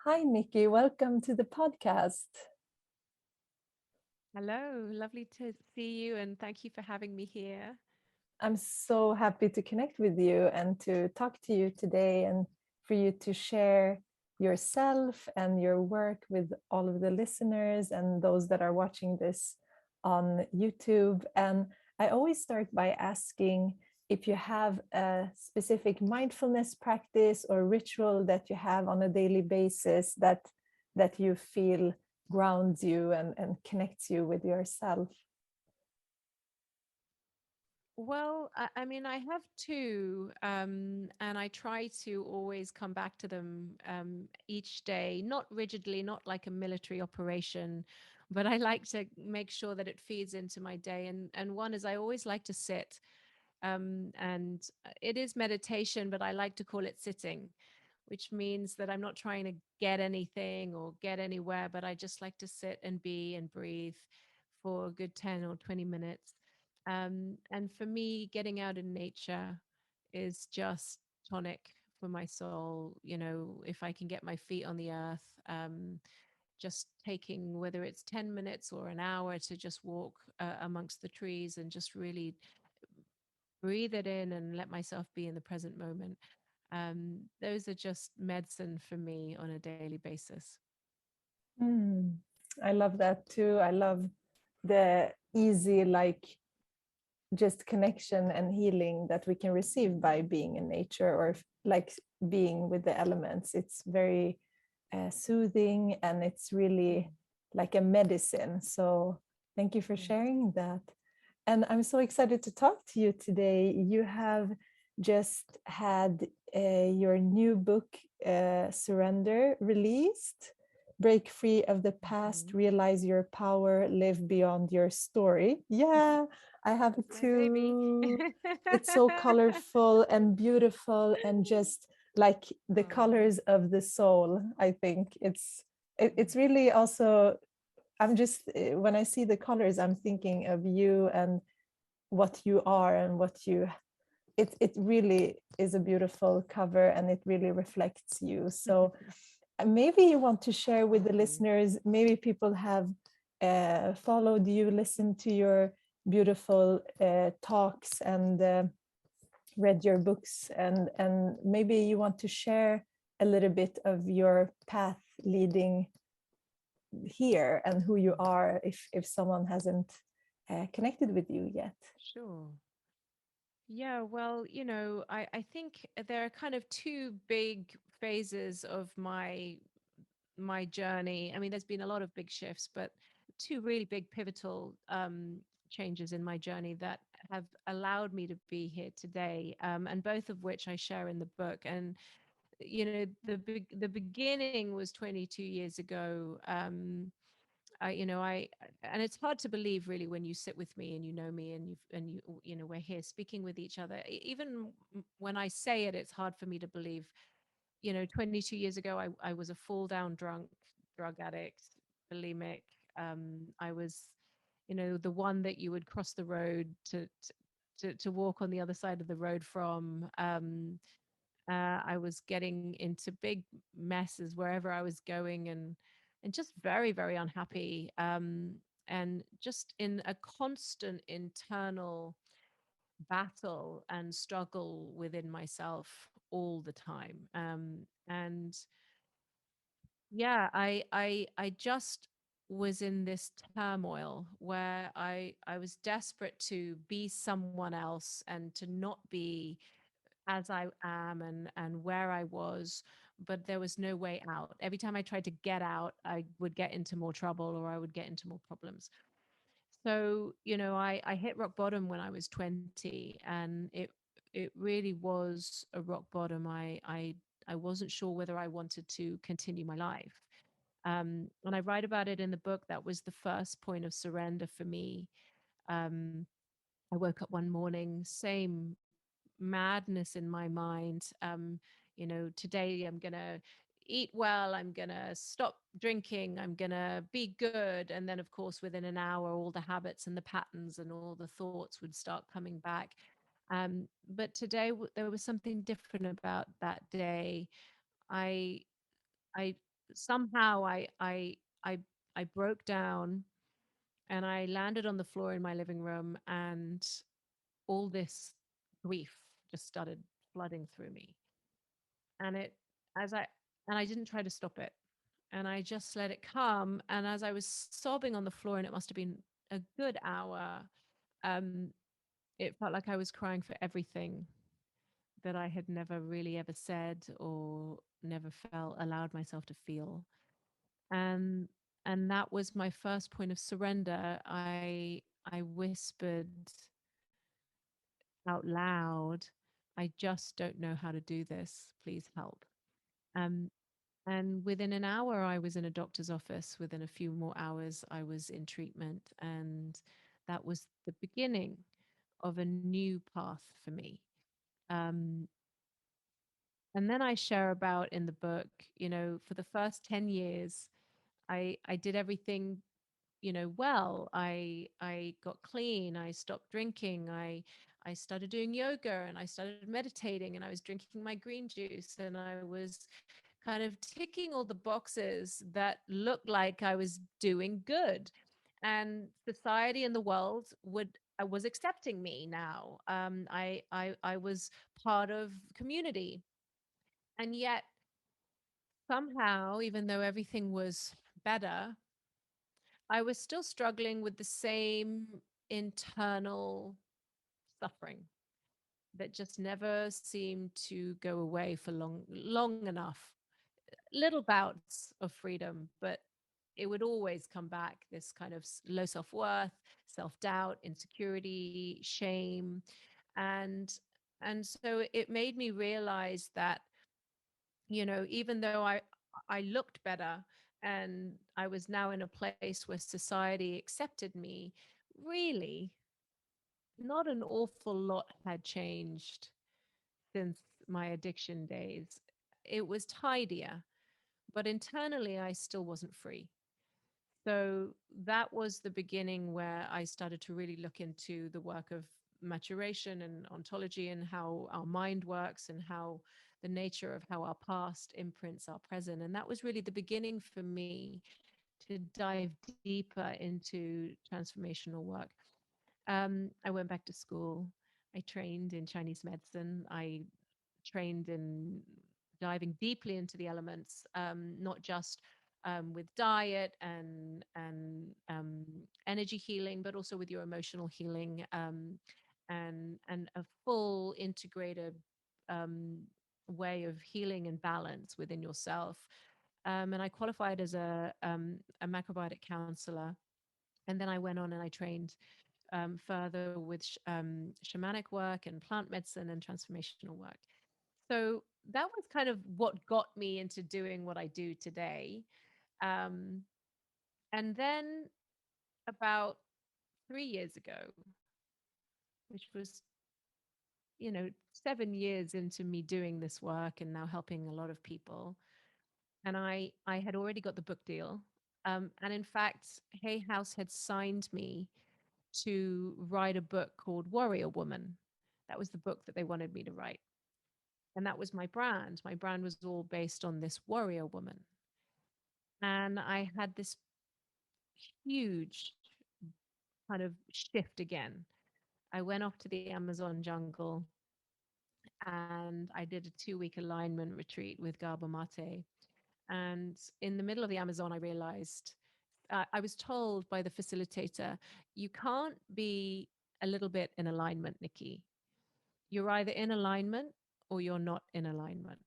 Hi, Nikki. Welcome to the podcast. Hello, lovely to see you, and thank you for having me here. I'm so happy to connect with you and to talk to you today and for you to share yourself and your work with all of the listeners and those that are watching this on YouTube. And I always start by asking if you have a specific mindfulness practice or ritual that you have on a daily basis that you feel grounds you and connects you with yourself. Well, I mean, I have two, and I try to always come back to them each day, not rigidly, not like a military operation, but I like to make sure that it feeds into my day. And one is I always like to sit, and it is meditation, but I like to call it sitting, which means that I'm not trying to get anything or get anywhere, but I just like to sit and be and breathe for a good 10 or 20 minutes. And for me, getting out in nature is just tonic for my soul. If I can get my feet on the earth, just taking whether it's 10 minutes or an hour to just walk amongst the trees and just really breathe it in and let myself be in the present moment. Those are just medicine for me on a daily basis. Mm, I love that too. I love the easy, like just connection and healing that we can receive by being in nature or like being with the elements. It's very soothing and it's really like a medicine. So thank you for Yes. sharing that. And I'm so excited to talk to you today. You have just had your new book, Surrender, released. Break free of the past, Mhm. realize your power, live beyond your story. Yeah, I have it That's my baby. too. It's so colorful and beautiful and just like the Oh, colors of the soul. I think it's really also I'm just when I see the colors, I'm thinking of you and what you are and what you it really is a beautiful cover and it really reflects you. So maybe you want to share with thank the you. listeners, maybe people have followed you, listened to your beautiful talks and read your books and maybe you want to share a little bit of your path leading here and who you are if someone hasn't connected with you yet. Sure. Yeah, well, I think there are kind of two big phases of my journey. I mean, there's been a lot of big shifts, but two really big pivotal changes in my journey that have allowed me to be here today, and both of which I share in the book. And the beginning was 22 years ago. I and it's hard to believe really when you sit with me and you know me and we're here speaking with each other. Even when I say it, it's hard for me to believe. 22 years ago, I was a fall down drunk, drug addict, bulimic. I was, the one that you would cross the road to walk on the other side of the road from. I was getting into big messes wherever I was going, and just very, very unhappy. And just in a constant internal battle and struggle within myself all the time. And yeah, I just was in this turmoil where I was desperate to be someone else and to not be as I am and where I was, but there was no way out. Every time I tried to get out, I would get into more trouble or I would get into more problems. So, I hit rock bottom when I was 20, and it really was a rock bottom. I wasn't sure whether I wanted to continue my life. And I write about it in the book. That was the first point of surrender for me. Um, I woke up one morning, same madness in my mind. Today I'm going to eat well, I'm going to stop drinking, I'm going to be good. And then, of course, within an hour, all the habits and the patterns and all the thoughts would start coming back. But today, there was something different about that day. I I somehow I I broke down and I landed on the floor in my living room, and all this grief just started flooding through me. And it as I and I didn't try to stop it. And I just let it come. And as I was sobbing on the floor, and it must have been a good hour, um, it felt like I was crying for everything that I had never really ever said or never felt allowed myself to feel. And and that was my first point of surrender. I whispered out loud, I just don't know how to do this. Please help. Um, and within an hour, I was in a doctor's office. Within a few more hours, I was in treatment. And that was the beginning of a new path for me. Um, and then I share about in the book, for the first 10 years, I did everything well. I got clean, I stopped drinking, I started doing yoga, and I started meditating, and I was drinking my green juice, and I was kind of ticking all the boxes that looked like I was doing good. And society and the world would was accepting me now. I was part of community. And yet somehow, even though everything was better, I was still struggling with the same internal suffering that just never seemed to go away for long enough. Little bouts of freedom, but it would always come back, this kind of low self-worth, self-doubt, insecurity, shame. And and so it made me realize that, even though I looked better, and I was now in a place where society accepted me, really not an awful lot had changed since my addiction days. It was tidier, but internally I still wasn't free. So that was the beginning where I started to really look into the work of maturation and ontology, and how our mind works, and how the nature of how our past imprints our present. And that was really the beginning for me to dive deeper into transformational work. I went back to school. I trained in Chinese medicine. I trained in diving deeply into the elements, not just with diet and energy healing, but also with your emotional healing, and a full integrated um, way of healing and balance within yourself. And I qualified as a macrobiotic counselor. And then I went on and I trained further with shamanic work and plant medicine and transformational work. So that was kind of what got me into doing what I do today. Um, and then about 3 years ago, which was, 7 years into me doing this work and now helping a lot of people, and I had already got the book deal. And in fact, Hay House had signed me to write a book called Warrior Woman. That was the book that they wanted me to write. And that was my brand. My brand was all based on this warrior woman. And I had this huge kind of shift again. I went off to the Amazon jungle and I did a 2 week alignment retreat with Gaba Mate. And in the middle of the Amazon, I realized I was told by the facilitator, you can't be a little bit in alignment, Nikki. You're either in alignment or you're not in alignment.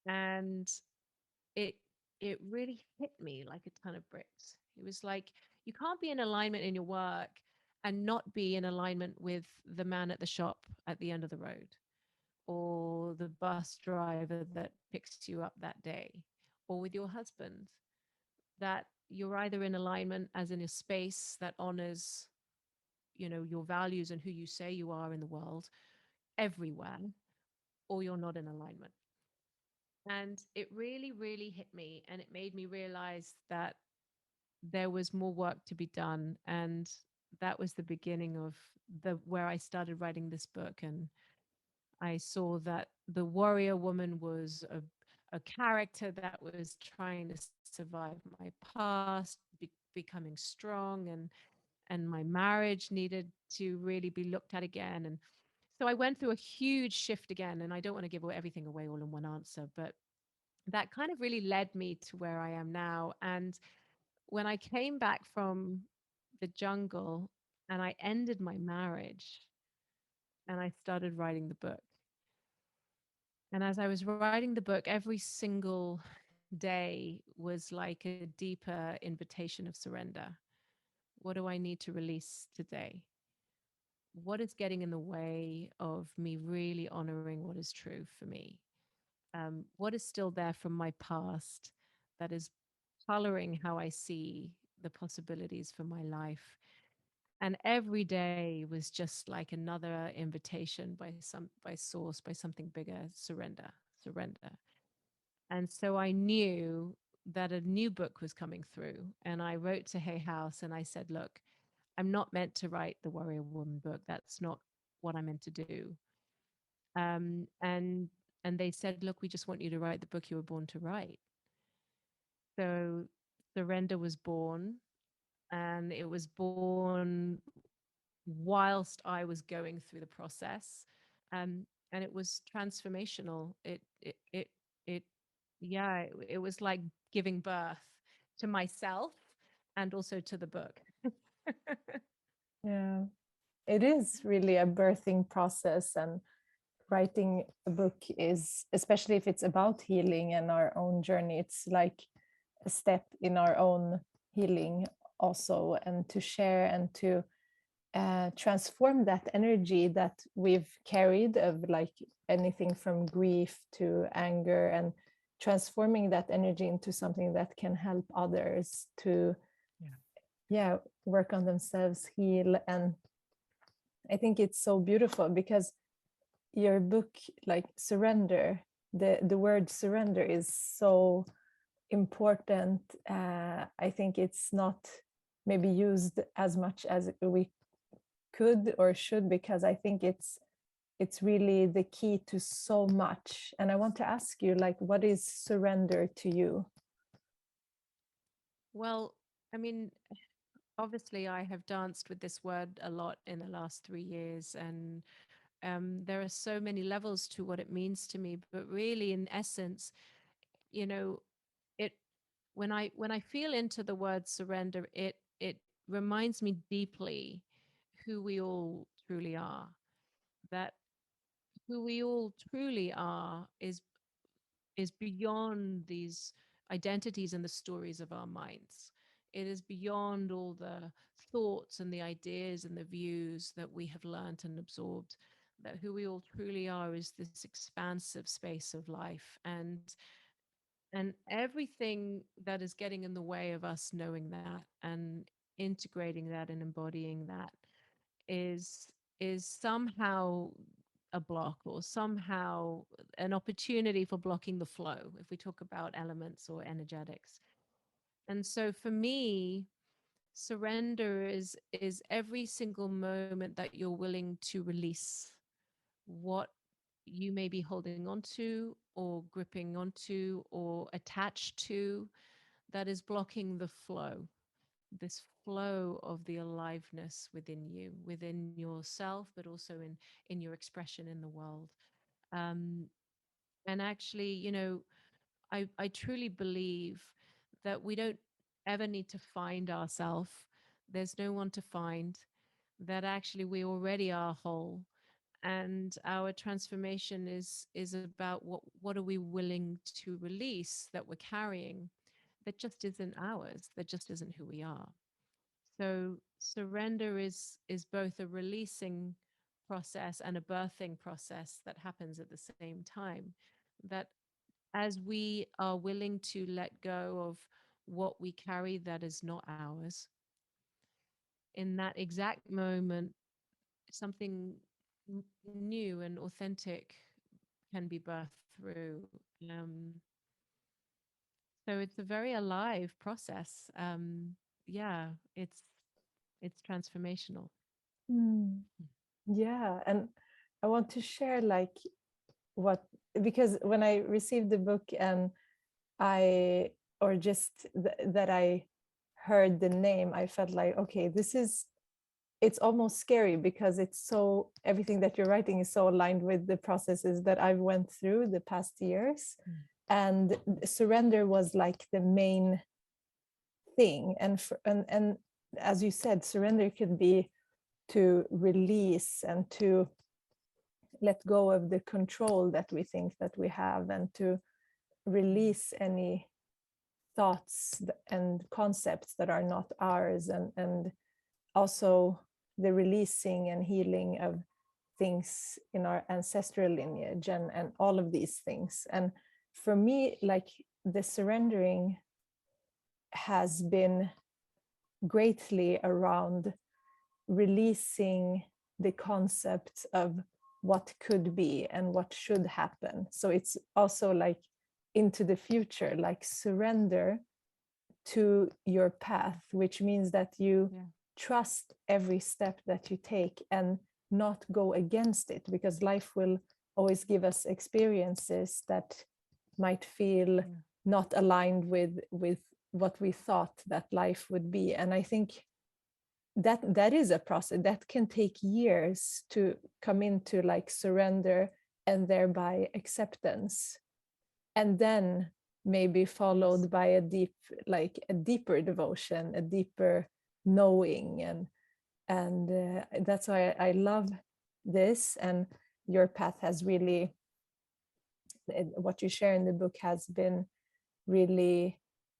And it it really hit me like a ton of bricks. It was like, you can't be in alignment in your work and not be in alignment with the man at the shop at the end of the road, or the bus driver that picks you up that day, or with your husband. That you're either in alignment as in a space that honors, your values and who you say you are in the world everywhere, or you're not in alignment. And it really, really hit me. And it made me realize that there was more work to be done. And that was the beginning of the where I started writing this book. And I saw that the warrior woman was a a character that was trying to survive my past, becoming strong, and my marriage needed to really be looked at again. And so I went through a huge shift again. And I don't want to give everything away all in one answer, but that kind of really led me to where I am now. And when I came back from the jungle and I ended my marriage and I started writing the book. And as I was writing the book, every single day was like a deeper invitation of surrender. What do I need to release today? What is getting in the way of me really honoring what is true for me? What is still there from my past that is coloring how I see the possibilities for my life? And every day was just like another invitation by source, by something bigger. Surrender, surrender. And so I knew that a new book was coming through. And I wrote to Hay House and I said, look, I'm not meant to write the Warrior Woman book. That's not what I'm meant to do. Um, and and they said, look, we just want you to write the book you were born to write. So Surrender was born, and it was born whilst I was going through the process. And it was transformational. It yeah, it was like giving birth to myself and also to the book. Yeah, it is really a birthing process, and writing a book is, especially if it's about healing and our own journey, it's like a step in our own healing also, and to share and to transform that energy that we've carried of like anything from grief to anger, and transforming that energy into something that can help others to Yeah. yeah, work on themselves, heal. And I think it's so beautiful because your book, like surrender, the word surrender is so important. I think it's not maybe used as much as we could or should, because I think it's really the key to so much. And I want to ask you, like, what is surrender to you? Well, I mean, obviously, I have danced with this word a lot in the last 3 years, and there are so many levels to what it means to me. But really, in essence, you know, it when I feel into the word surrender, it reminds me deeply who we all truly are. That who we all truly are is beyond these identities and the stories of our minds. It is beyond all the thoughts and the ideas and the views that we have learned and absorbed. That who we all truly are is this expansive space of life, and everything that is getting in the way of us knowing that and integrating that and embodying that is is somehow a block, or somehow an opportunity for blocking the flow if we talk about elements or energetics. And so for me, surrender is every single moment that you're willing to release what you may be holding on to or gripping onto or attached to, that is blocking the flow, this flow of the aliveness within you, within yourself, but also in your expression in the world. um, and actually, I truly believe that we don't ever need to find ourselves. There's no one to find. That actually we already are whole, and our transformation is about what are we willing to release that we're carrying, that just isn't ours, that just isn't who we are. So surrender is both a releasing process and a birthing process that happens at the same time. That as we are willing to let go of what we carry that is not ours, in that exact moment, something new and authentic can be birthed through. Um, so it's a very alive process. Yeah, it's transformational. Mm, yeah, and I want to share like what because when I received the book and I, or just that I heard the name, I felt like, okay, this is, it's almost scary because it's so, everything that you're writing is so aligned with the processes that I've went through the past years. Mm. And surrender was like the main thing. And as you said, surrender could be to release and to let go of the control that we think that we have, and to release any thoughts and concepts that are not ours, and also the releasing and healing of things in our ancestral lineage, and all of these things. And for me, like, the surrendering has been greatly around releasing the concept of what could be and what should happen. So it's also like into the future, like surrender to your path, which means that you trust every step that you take and not go against it, because life will always give us experiences that might feel not aligned with what we thought that life would be. And I think that is a process that can take years to come into, like, surrender and thereby acceptance, and then maybe followed by a deeper devotion, a deeper knowing. And that's why I love this. And your path has really, what you share in the book has been really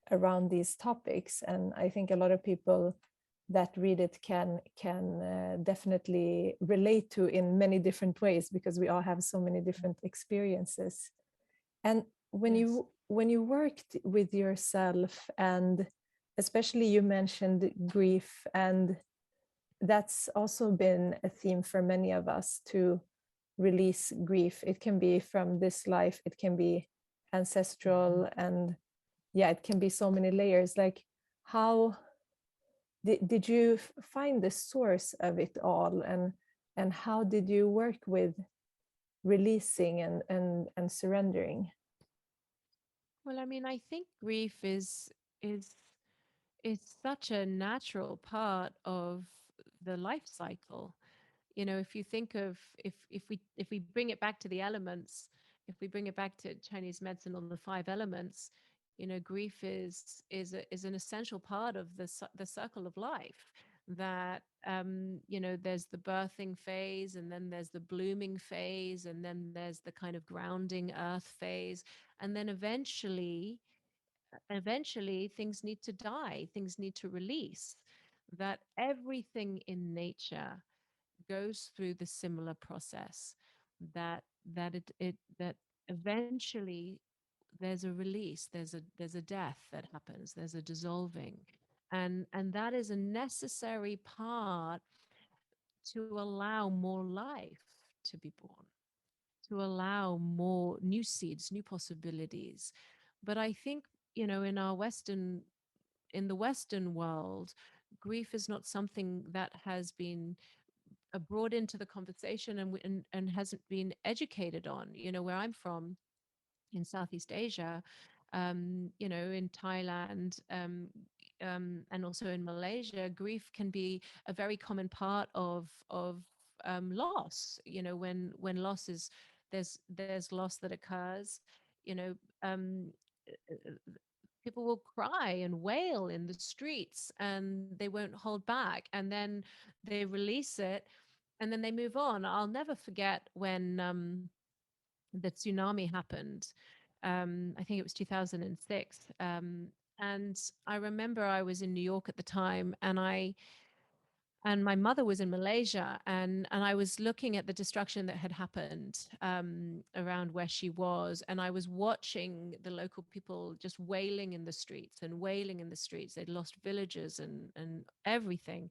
around these topics. And I think a lot of people that read it can definitely relate to in many different ways, because we all have so many different experiences. And when you worked with yourself, and especially you mentioned grief, and that's also been a theme for many of us, to release grief. It can be from this life, it can be ancestral, and yeah, it can be so many layers. Like, how did you find the source of it all, and how did you work with releasing and surrendering? Well, I mean, I think grief is is such a natural part of the life cycle. You know, if you think of, if we bring it back to the elements, if we bring it back to Chinese medicine on the five elements, you know, grief is an essential part of the circle of life. That you know, there's the birthing phase, and then there's the blooming phase, and then there's the kind of grounding earth phase, and then eventually things need to die, things need to release. That everything in nature goes through the similar process. That eventually there's a release, there's a death that happens, there's a dissolving, and that is a necessary part to allow more life to be born, to allow more new seeds, new possibilities. But I think, you know, in the Western world, grief is not something that has been brought into the conversation, and hasn't been educated on. You know, where I'm from in Southeast Asia, you know, in Thailand, and also in Malaysia, grief can be a very common part of loss. You know, when loss is, there's loss that occurs. You know, um, people will cry and wail in the streets, and they won't hold back, and then they release it, and then they move on. I'll never forget when the tsunami happened. I think it was 2006. And I remember I was in New York at the time, and my mother was in Malaysia, and I was looking at the destruction that had happened around where she was, and I was watching the local people just wailing in the streets and wailing in the streets. They'd lost villages and everything.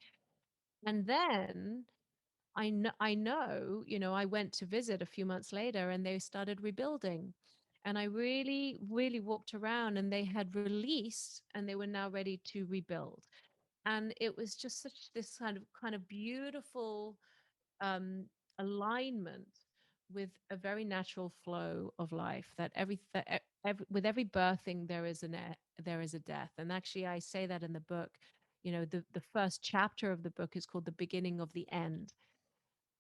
And then you know, I went to visit a few months later, and they started rebuilding. And I really, really walked around, and they had released, and they were now ready to rebuild. And it was just such this kind of beautiful um, alignment with a very natural flow of life, that with every birthing there is there is a death. And actually I say that in the book. The first chapter of the book is called The Beginning of the End,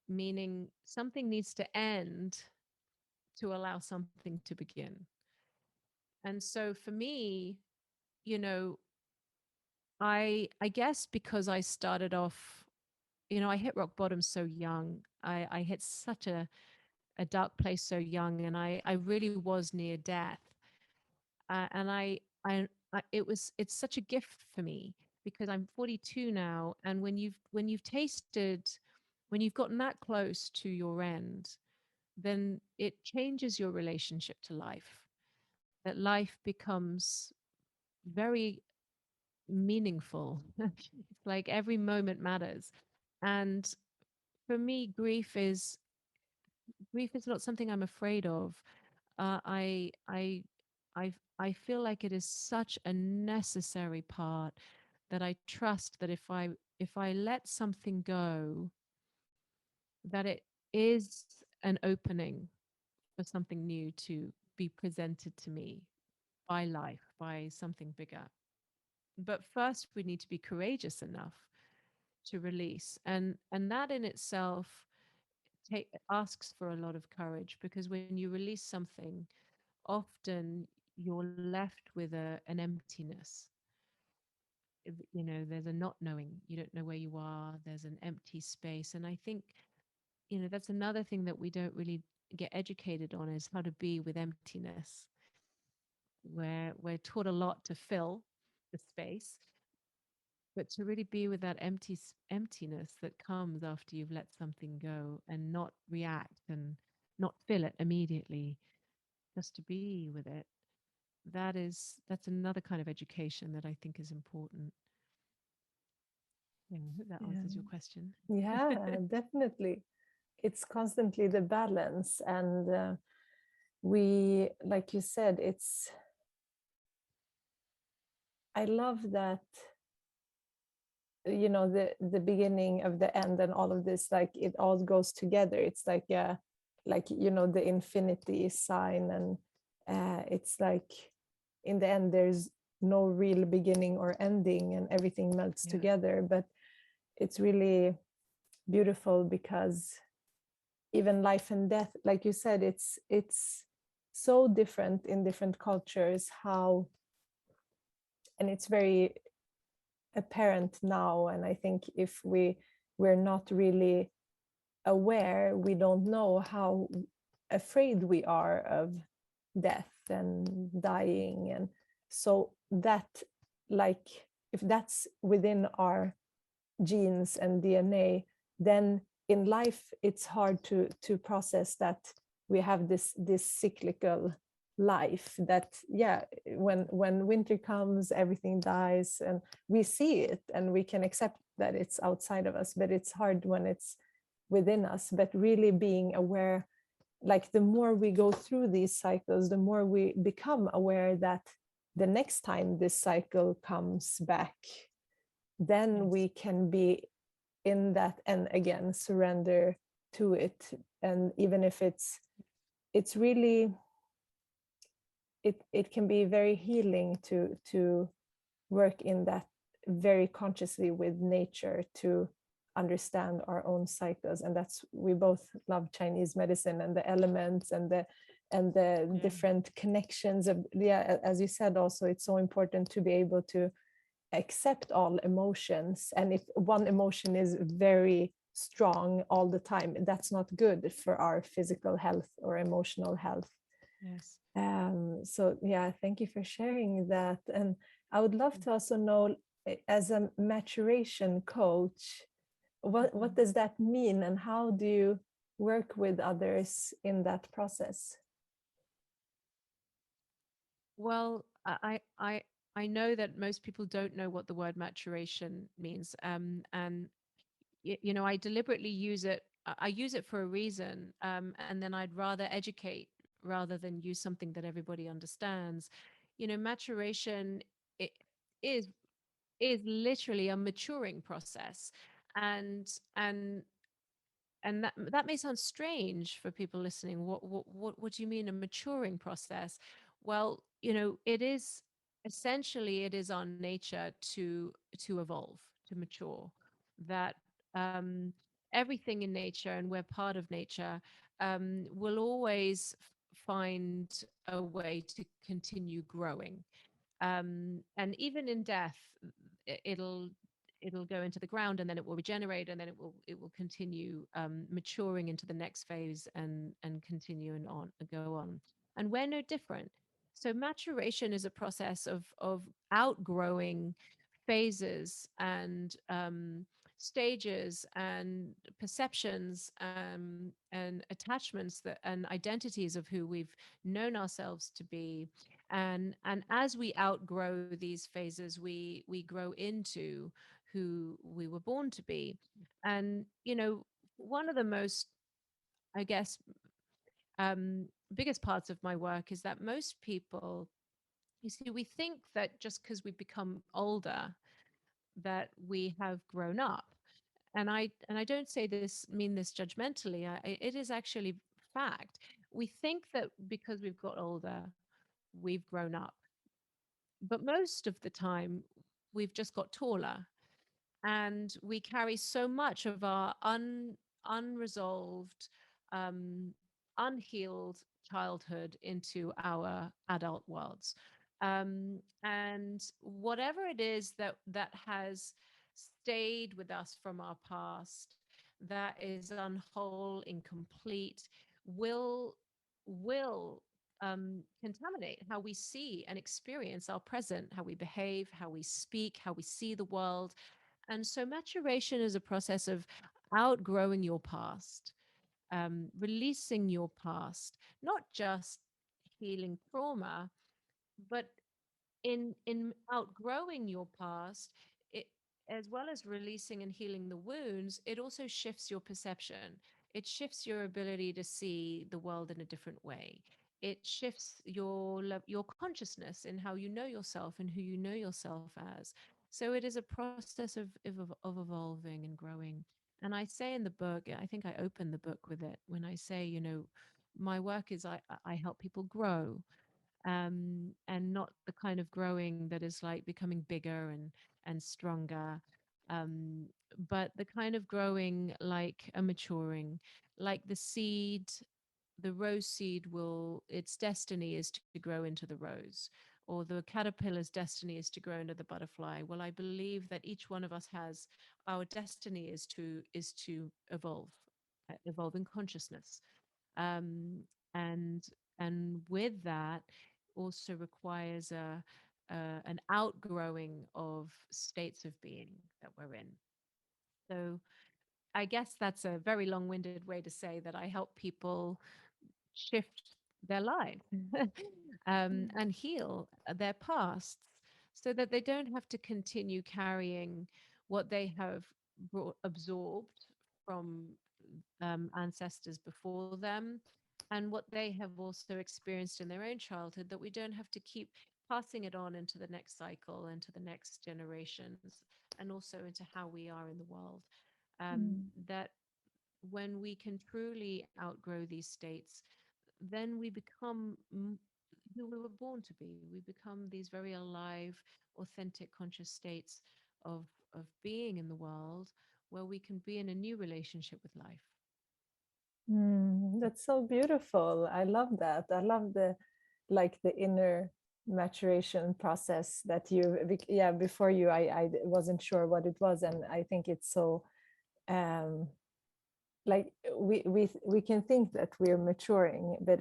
meaning something needs to end to allow something to begin. And so for me, you know, I guess because I started off, I hit rock bottom so young. I hit such a dark place so young, and I really was near death. And it's such a gift for me, because I'm 42 now, and when you've gotten that close to your end, then it changes your relationship to life. That life becomes very meaningful. It's like every moment matters. And for me, grief is not something I'm afraid of. Uh, I I I feel like it is such a necessary part, that I trust that if I let something go, that it is an opening for something new to be presented to me by life, by something bigger. But first we need to be courageous enough to release, and that in itself asks for a lot of courage, because when you release something, often you're left with an emptiness. There's a not knowing. You don't know where you are. There's an empty space. And I think, that's another thing that we don't really get educated on, is how to be with emptiness, where we're taught a lot to fill the space, but to really be with that emptiness that comes after you've let something go, and not react and not fill it immediately, just to be with it. That's another kind of education that I think is important. Yeah, I hope that Yeah, answers your question. yeah, definitely. It's constantly the balance, and we, like you said, I love that, the beginning of the end and all of this, like it all goes together. It's like the infinity sign, and it's like in the end there's no real beginning or ending, and everything melts Yeah. together. But it's really beautiful, because even life and death, like you said, it's so different in different cultures, how, and it's very apparent now. And I think if we're not really aware, we don't know how afraid we are of death and dying. And so that, like, if that's within our genes and DNA, then in life it's hard to process that we have this cyclical life, that, yeah, when winter comes, everything dies, and we see it and we can accept that it's outside of us, but it's hard when it's within us. But really being aware, like the more we go through these cycles, the more we become aware that the next time this cycle comes back, then Yes. we can be in that, and again surrender to it. And even if it's really, it can be very healing to work in that very consciously with nature, to understand our own cycles. And that's, we both love Chinese medicine and the elements and the Yeah. different connections of, yeah, as you said, also it's so important to be able to accept all emotions. And if one emotion is very strong all the time, that's not good for our physical health or emotional health. Yes. So yeah, thank you for sharing that. And I would love to also know, as a maturation coach, what Mhm. does that mean, and how do you work with others in that process? Well, I know that most people don't know what the word maturation means. And I deliberately use it. I use it for a reason. And then I'd rather educate rather than use something that everybody understands. Maturation, it is is literally a maturing process. And and that may sound strange for people listening. What do you mean a maturing process? Well, it is essentially, it is our nature to evolve, to mature. That everything in nature, and we're part of nature, will always find a way to continue growing. And even in death, it'll go into the ground, and then it will regenerate, and then it will continue maturing into the next phase, and continue and go on. And we're no different. So maturation is a process of outgrowing phases and stages and perceptions, and attachments, that and identities of who we've known ourselves to be. And as we outgrow these phases, we grow into who we were born to be. And one of the most, I guess, biggest parts of my work is that most people, you see, we think that just because we become older, that we have grown up. And I don't say this, mean this judgmentally. It is actually fact. We think that because we've got older, we've grown up. But most of the time, we've just got taller, and we carry so much of our unresolved, um, unhealed childhood into our adult worlds. And whatever it is that has stayed with us from our past, that is unwhole, incomplete, will contaminate how we see and experience our present, how we behave, how we speak, how we see the world. And so maturation is a process of outgrowing your past, releasing your past, not just healing trauma, but in outgrowing your past, it, as well as releasing and healing the wounds, it also shifts your perception. It shifts your ability to see the world in a different way. It shifts your consciousness in how you know yourself and who you know yourself as. So it is a process of evolving and growing. And I say in the book, I think I open the book with it when I say, my work is I help people grow, and not the kind of growing that is like becoming bigger and stronger, um, but the kind of growing like a maturing, like the seed. The rose seed, will its destiny is to grow into the rose, or the caterpillar's destiny is to grow into the butterfly. Well, I believe that each one of us has, our destiny is to evolve in consciousness, um, and with that also requires an outgrowing of states of being that we're in. So I guess that's a very long-winded way to say that I help people shift their life, and heal their pasts, so that they don't have to continue carrying what they have absorbed from ancestors before them, and what they have also experienced in their own childhood, that we don't have to keep passing it on into the next cycle, into the next generations, and also into how we are in the world. Mm. That when we can truly outgrow these states, then we become who we were born to be. We become these very alive, authentic, conscious states of being in the world, where we can be in a new relationship with life. That's so beautiful. I love that. I love the inner maturation process that yeah, before you, I wasn't sure what it was. And I think it's so, um, like we can think that we're maturing, but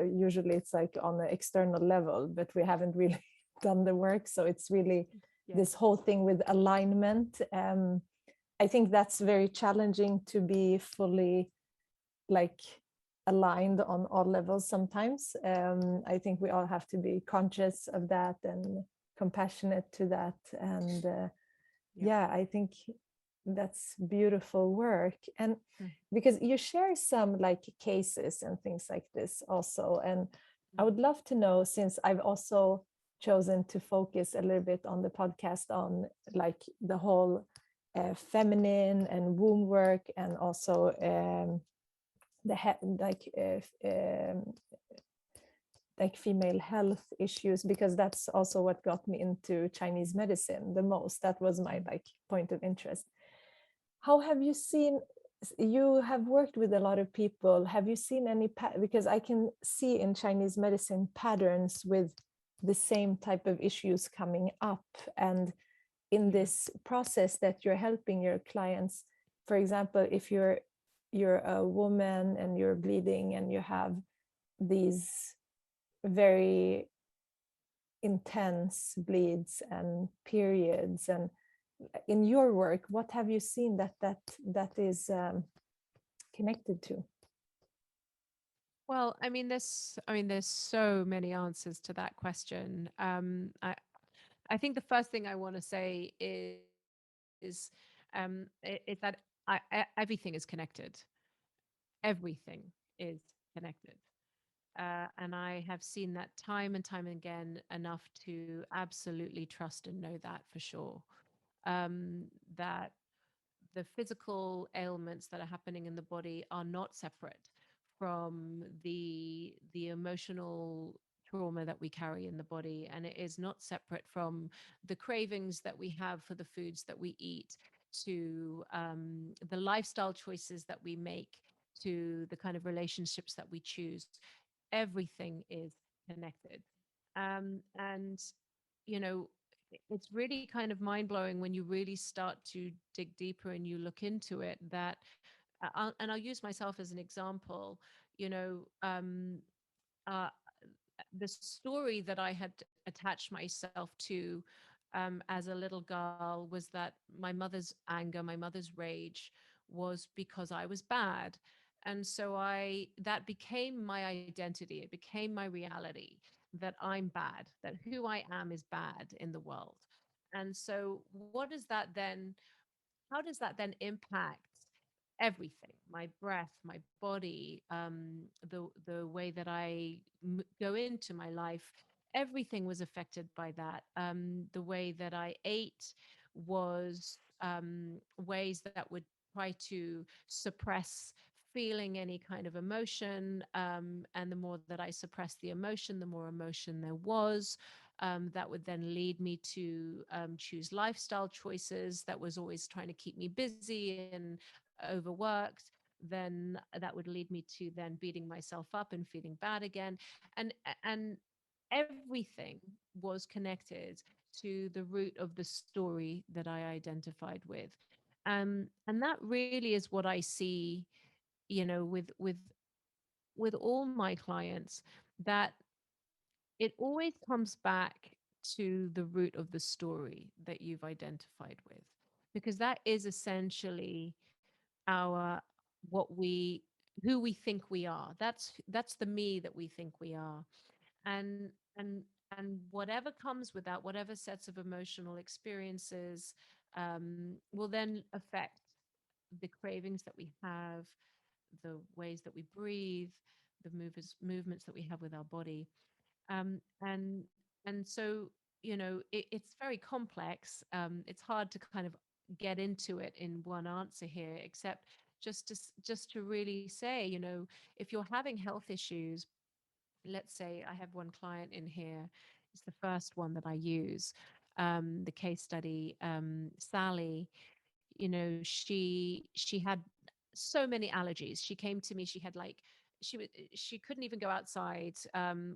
usually it's like on an external level, but we haven't really done the work. So it's really Yeah. this whole thing with alignment. I think that's very challenging to be fully like aligned on all levels sometimes. I think we all have to be conscious of that and compassionate to that. And yeah, I think that's beautiful work. And Mm. because you share some like cases and things like this also, and I would love to know, since I've also chosen to focus a little bit on the podcast on like the whole feminine and womb work, and also like female health issues, because that's also what got me into Chinese medicine the most. That was my like point of interest. How have you seen, you have worked with a lot of people, have you seen any because I can see in Chinese medicine patterns with the same type of issues coming up, and in Yeah. this process that you're helping your clients, for example, if you're a woman and you're bleeding and you have these very intense bleeds and periods, and in your work, what have you seen that is connected to? Well, there's so many answers to that question. I think the first thing I want to say is that everything is connected. Everything is connected. And I have seen that time and time again enough to absolutely trust and know that for sure. That the physical ailments that are happening in the body are not separate from the emotional trauma that we carry in the body, and it is not separate from the cravings that we have for the foods that we eat, to the lifestyle choices that we make, to the kind of relationships that we choose. Everything is connected. And you know it's really kind of mind blowing when you really start to dig deeper and you look into it. That and I'll use myself as an example. you know um uh the story that I had attached myself to as a little girl was that my mother's anger, my mother's rage was because I was bad. And so that became my identity. It became my reality, that I'm bad, that who I am is bad in the world. And so how does that then impact everything? My breath, my body, the way that I go into my life, everything was affected by that. The way that I ate was ways that would try to suppress feeling any kind of emotion. And the more that I suppressed the emotion, the more emotion there was. That would then lead me to choose lifestyle choices that was always trying to keep me busy and overworked. Then that would lead me to then beating myself up and feeling bad again. And everything was connected to the root of the story that I identified with. And that really is what I see, with all my clients, that it always comes back to the root of the story that you've identified with, because that is essentially our what we who we think we are. That's the me that we think we are. And and and whatever comes with that, whatever sets of emotional experiences, will then affect the cravings that we have, the ways that we breathe, the movements that we have with our body. And so, it's very complex. It's hard to kind of get into it in one answer here, except just to really say, if you're having health issues. Let's say I have one client in here. It's the first one that I use, the case study. Sally, she had so many allergies. She came to me, she had like she couldn't even go outside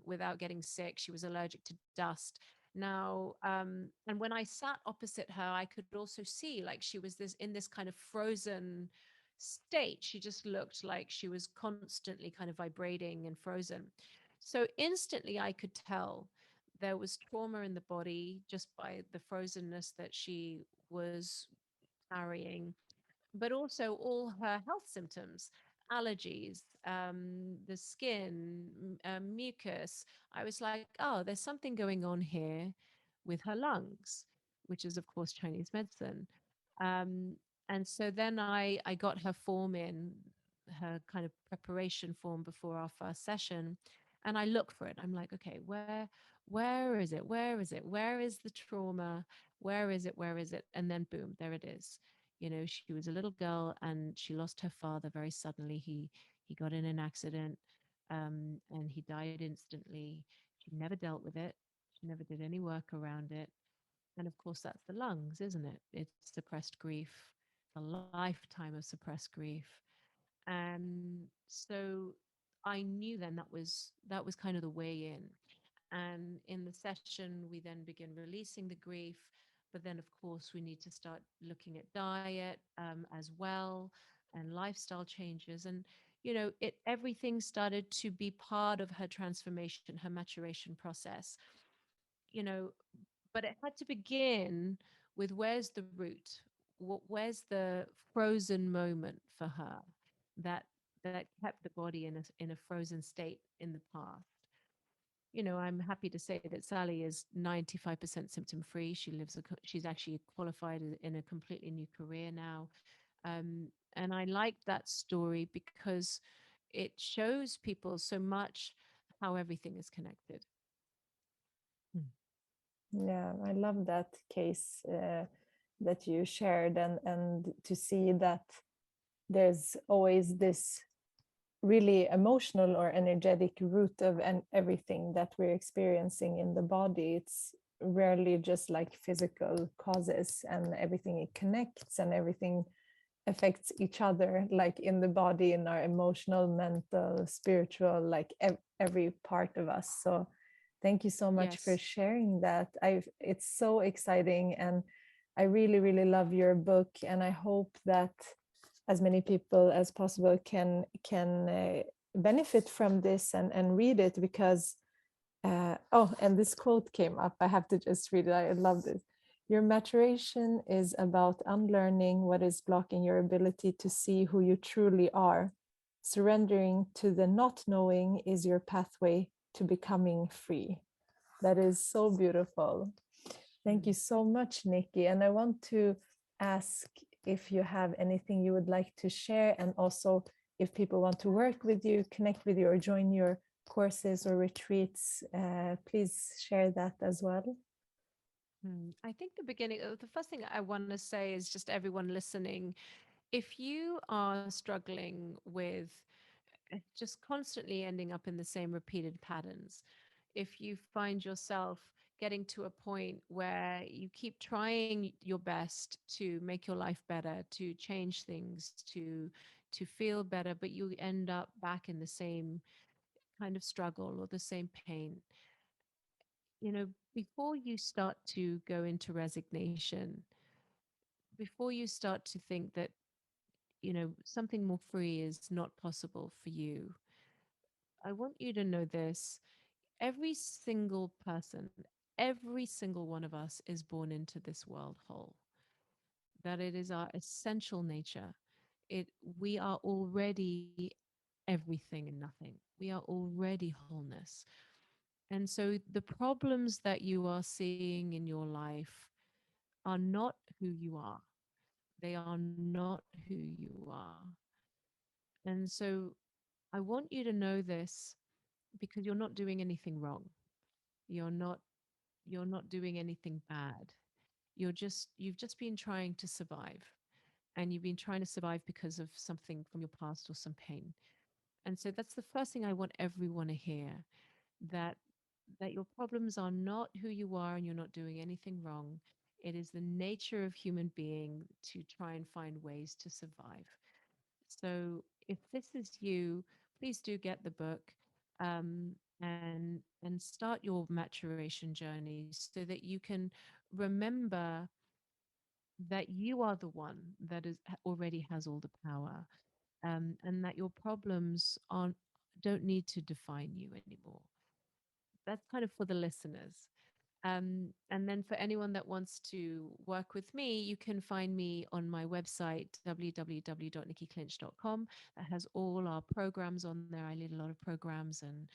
without getting sick. She was allergic to dust. Now, and when I sat opposite her, I could also see like she was this in this kind of frozen state. She just looked like she was constantly kind of vibrating and frozen. So instantly I could tell there was trauma in the body just by the frozenness that she was carrying, but also all her health symptoms, allergies, the skin, mucus. I was like, oh, there's something going on here with her lungs, which is, of course, Chinese medicine. Um, and so then I got her form in, her kind of preparation form before our first session. And I look for it. I'm like, okay, where is it? Where is it? Where is the trauma? Where is it? Where is it? And then boom, there it is. She was a little girl and she lost her father very suddenly. He got in an accident, and he died instantly. She never dealt with it. She never did any work around it. And of course, that's the lungs, isn't it? It's suppressed grief, a lifetime of suppressed grief. And so I knew then that was kind of the way in. And in the session, we then begin releasing the grief. But then, of course, we need to start looking at diet as well, and lifestyle changes. And everything started to be part of her transformation, her maturation process. You know, but it had to begin with where's the root? Where's the frozen moment for her that that kept the body in a frozen state in the past? I'm happy to say that Sally is 95% symptom free. She's actually qualified in a completely new career now. And I like that story because it shows people so much how everything is connected. Yeah, I love that case that you shared, and to see that there's always this really emotional or energetic root of everything that we're experiencing in the body. It's rarely just like physical causes, and everything it connects and everything affects each other, like in the body, in our emotional, mental, spiritual, like every part of us. So thank you so much for Yes. sharing that. It's so exciting, and I really, really love your book, and I hope that as many people as possible can benefit from this and read it, because oh, and this quote came up. I have to just read it. I love this. Your maturation is about unlearning what is blocking your ability to see who you truly are. Surrendering to the not knowing is your pathway to becoming free. That is so beautiful. Thank you Mm. so much, Nikki. And I want to ask if you have anything you would like to share, and also if people want to work with you, connect with you, or join your courses or retreats, please share that as well. I think the first thing I want to say is just everyone listening, if you are struggling with just constantly ending up in the same repeated patterns, if you find yourself getting to a point where you keep trying your best to make your life better, to change things, to feel better, but you end up back in the same kind of struggle or the same pain, before you start to go into resignation, before you start to think that, something more free is not possible for you, I want you to know this. Every single person, every single one of us is born into this world whole, that it is our essential nature. It We are already everything and nothing. We are already wholeness. And so the problems that you are seeing in your life are not who you are. They are not who you are. And so I want you to know this because you're not doing anything wrong. You're not you're not doing anything bad. You've just been trying to survive, and you've been trying to survive because of something from your past or some pain. And so that's the first thing I want everyone to hear, that your problems are not who you are and you're not doing anything wrong. It is the nature of human being to try and find ways to survive. So if this is you, please do get the book, and start your maturation journey so that you can remember that you are the one that already has all the power, and that your problems aren't don't need to define you anymore. That's kind of for the listeners. And then for anyone that wants to work with me, you can find me on my website, www.nickiclinch.com. That has all our programs on there. I lead a lot of programs and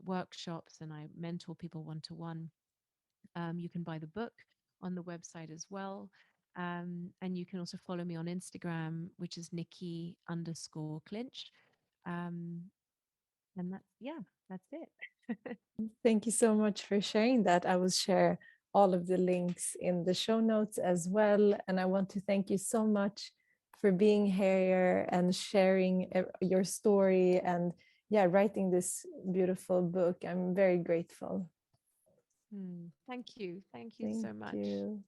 workshops, and I mentor people one to one. You can buy the book on the website as well. And you can also follow me on Instagram, which is Nicky_Clinch. Um, and that's it. Thank you so much for sharing that. I will share all of the links in the show notes as well. And I want to thank you so much for being here and sharing your story and writing this beautiful book. I'm very grateful. Thank you. Thank you Thank so much. you.